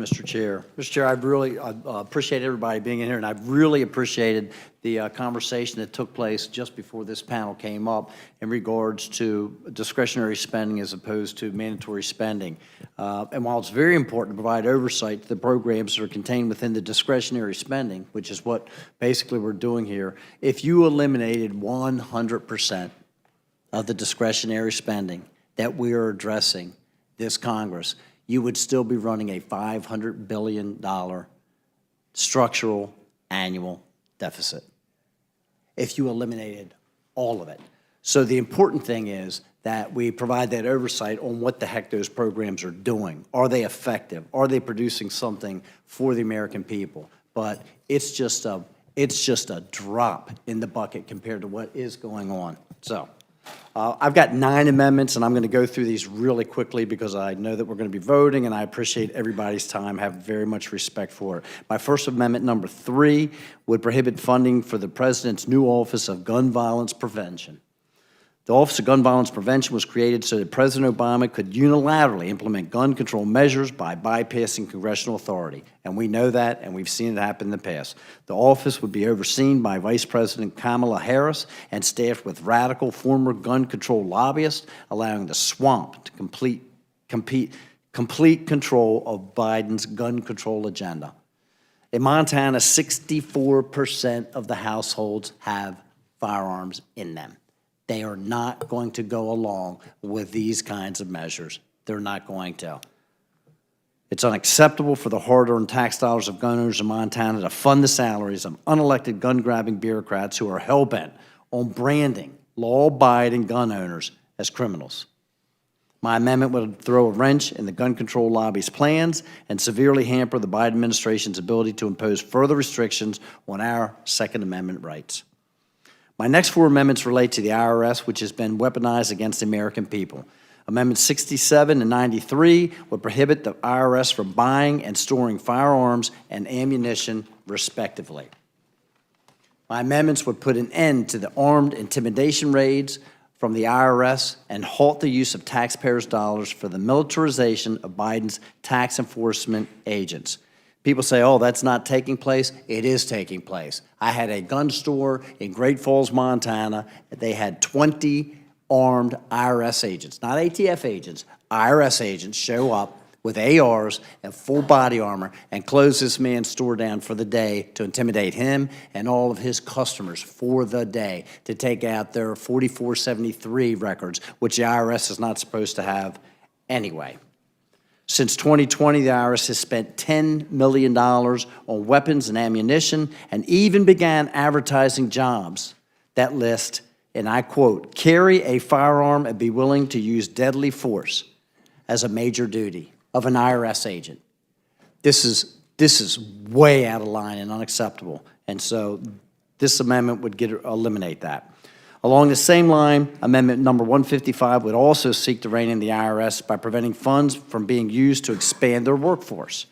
Mr. Chair. Mr. Chair, I really appreciate everybody being in here, and I've really appreciated the conversation that took place just before this panel came up in regards to discretionary spending as opposed to mandatory spending. And while it's very important to provide oversight to the programs that are contained within the discretionary spending, which is what basically we're doing here, if you eliminated 100% of the discretionary spending that we are addressing this Congress, you would still be running a $500 billion structural annual deficit if you eliminated all of it. So the important thing is that we provide that oversight on what the heck those programs are doing. Are they effective? Are they producing something for the American people? But it's just a drop in the bucket compared to what is going on. So I've got 9 amendments, and I'm going to go through these really quickly because I know that we're going to be voting, and I appreciate everybody's time. I have very much respect for it. My first amendment, number 3, would prohibit funding for the President's new Office of Gun Violence Prevention. The Office of Gun Violence Prevention was created so that President Obama could unilaterally implement gun control measures by bypassing congressional authority. And we know that, and we've seen it happen in the past. The office would be overseen by Vice President Kamala Harris and staffed with radical former gun control lobbyists, allowing the swamp to complete control of Biden's gun control agenda. In Montana, 64% of the households have firearms in them. They are not going to go along with these kinds of measures. They're not going to. It's unacceptable for the hard-earned tax dollars of gun owners in Montana to fund the salaries of unelected gun-grabbing bureaucrats who are hell-bent on branding law-abiding gun owners as criminals. My amendment would throw a wrench in the gun control lobby's plans and severely hamper the Biden administration's ability to impose further restrictions on our Second Amendment rights. My next 4 amendments relate to the IRS, which has been weaponized against the American people. Amendments 67 and 93 would prohibit the IRS from buying and storing firearms and ammunition, respectively. My amendments would put an end to the armed intimidation raids from the IRS and halt the use of taxpayers' dollars for the militarization of Biden's tax enforcement agents. People say, oh, that's not taking place. It is taking place. I had a gun store in Great Falls, Montana. They had 20 armed IRS agents, not ATF agents, IRS agents show up with ARs and full body armor and close this man's store down for the day to intimidate him and all of his customers for the day to take out their 4473 records, which the IRS is not supposed to have anyway. Since 2020, the IRS has spent $10 million on weapons and ammunition and even began advertising jobs that list, and I quote, carry a firearm and be willing to use deadly force as a major duty of an IRS agent. This is way out of line and unacceptable, and so this amendment would eliminate that. Along the same line, amendment number 155 would also seek to rein in the IRS by preventing funds from being used to expand their workforce.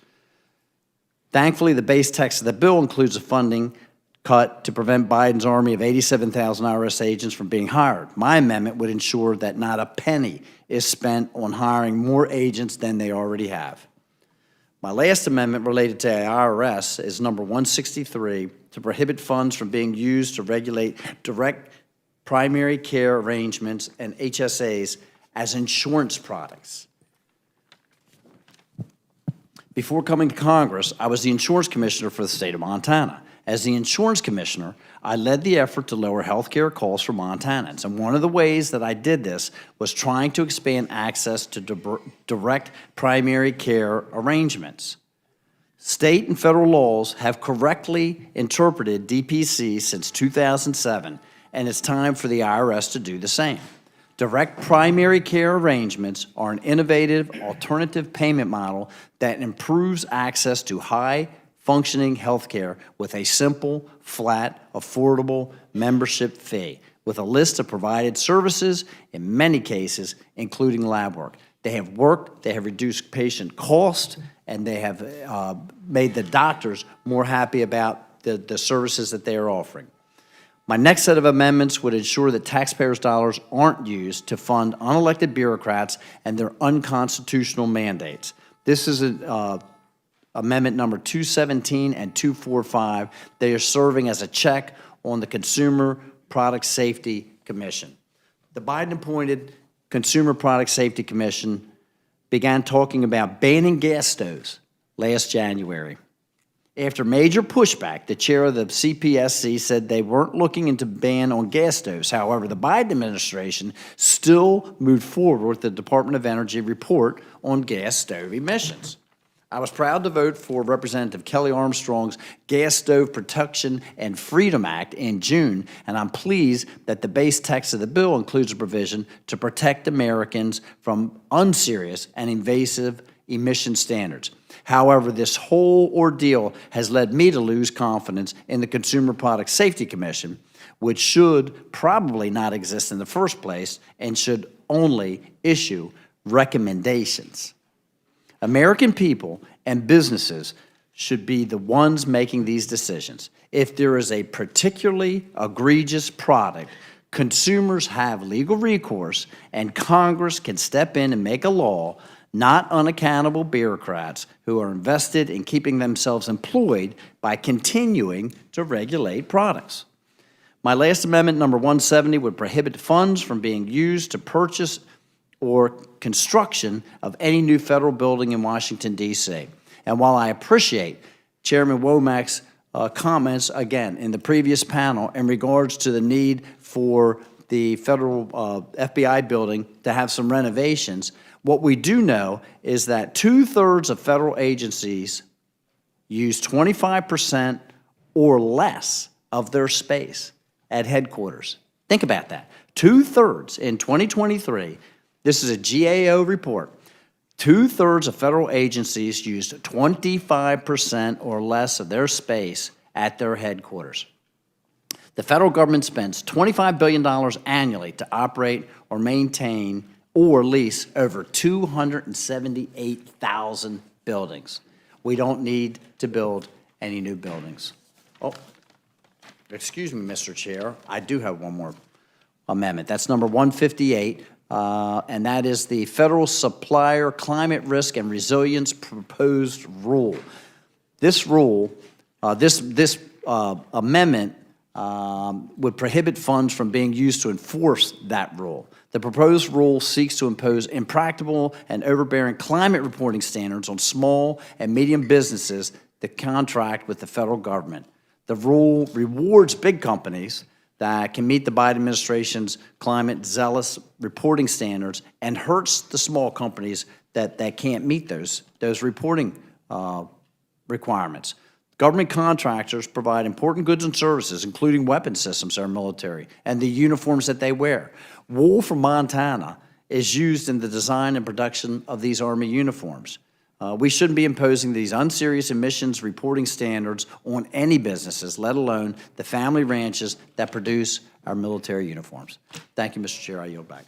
Thankfully, the base text of the bill includes a funding cut to prevent Biden's army of 87,000 IRS agents from being hired. My amendment would ensure that not a penny is spent on hiring more agents than they already have. My last amendment related to the IRS is number 163 to prohibit funds from being used to regulate direct primary care arrangements and HSAs as insurance products. Before coming to Congress, I was the insurance commissioner for the state of Montana. As the insurance commissioner, I led the effort to lower health care costs for Montanans, and one of the ways that I did this was trying to expand access to direct primary care arrangements. State and federal laws have correctly interpreted DPC since 2007, and it's time for the IRS to do the same. Direct primary care arrangements are an innovative alternative payment model that improves access to high-functioning health care with a simple, flat, affordable membership fee, with a list of provided services, in many cases, including lab work. They have worked, they have reduced patient cost, and they have made the doctors more happy about the services that they are offering. My next set of amendments would ensure that taxpayers' dollars aren't used to fund unelected bureaucrats and their unconstitutional mandates. This is Amendment number 217 and 245. They are serving as a check on the Consumer Product Safety Commission. The Biden-appointed Consumer Product Safety Commission began talking about banning gas stoves last January. After major pushback, the chair of the CPSC said they weren't looking into ban on gas stoves. However, the Biden administration still moved forward with the Department of Energy report on gas stove emissions. I was proud to vote for Representative Kelly Armstrong's Gas Stove Protection and Freedom Act in June, and I'm pleased that the base text of the bill includes a provision to protect Americans from unserious and invasive emission standards. However, this whole ordeal has led me to lose confidence in the Consumer Product Safety Commission, which should probably not exist in the first place and should only issue recommendations. American people and businesses should be the ones making these decisions. If there is a particularly egregious product, consumers have legal recourse, and Congress can step in and make a law, not unaccountable bureaucrats who are invested in keeping themselves employed by continuing to regulate products. My last amendment, number 170, would prohibit funds from being used to purchase or construction of any new federal building in Washington, D.C. And while I appreciate Chairman Womack's comments, again, in the previous panel in regards to the need for the federal FBI building to have some renovations, what we do know is that 2/3 of federal agencies use 25% or less of their space at headquarters. Think about that. 2/3 in 2023. This is a GAO report. 2/3 of federal agencies used 25% or less of their space at their headquarters. The federal government spends $25 billion annually to operate or maintain or lease over 278,000 buildings. We don't need to build any new buildings. Oh, excuse me, Mr. Chair. I do have one more amendment. That's number 158, and that is the Federal Supplier Climate Risk and Resilience Proposed Rule. This rule, this amendment would prohibit funds from being used to enforce that rule. The proposed rule seeks to impose impractical and overbearing climate reporting standards on small and medium businesses that contract with the federal government. The rule rewards big companies that can meet the Biden administration's climate-zealous reporting standards and hurts the small companies that can't meet those reporting requirements. Government contractors provide important goods and services, including weapon systems to our military and the uniforms that they wear. Wool from Montana is used in the design and production of these Army uniforms. We shouldn't be imposing these unserious emissions reporting standards on any businesses, let alone the family ranches that produce our military uniforms. Thank you, Mr. Chair. I yield back.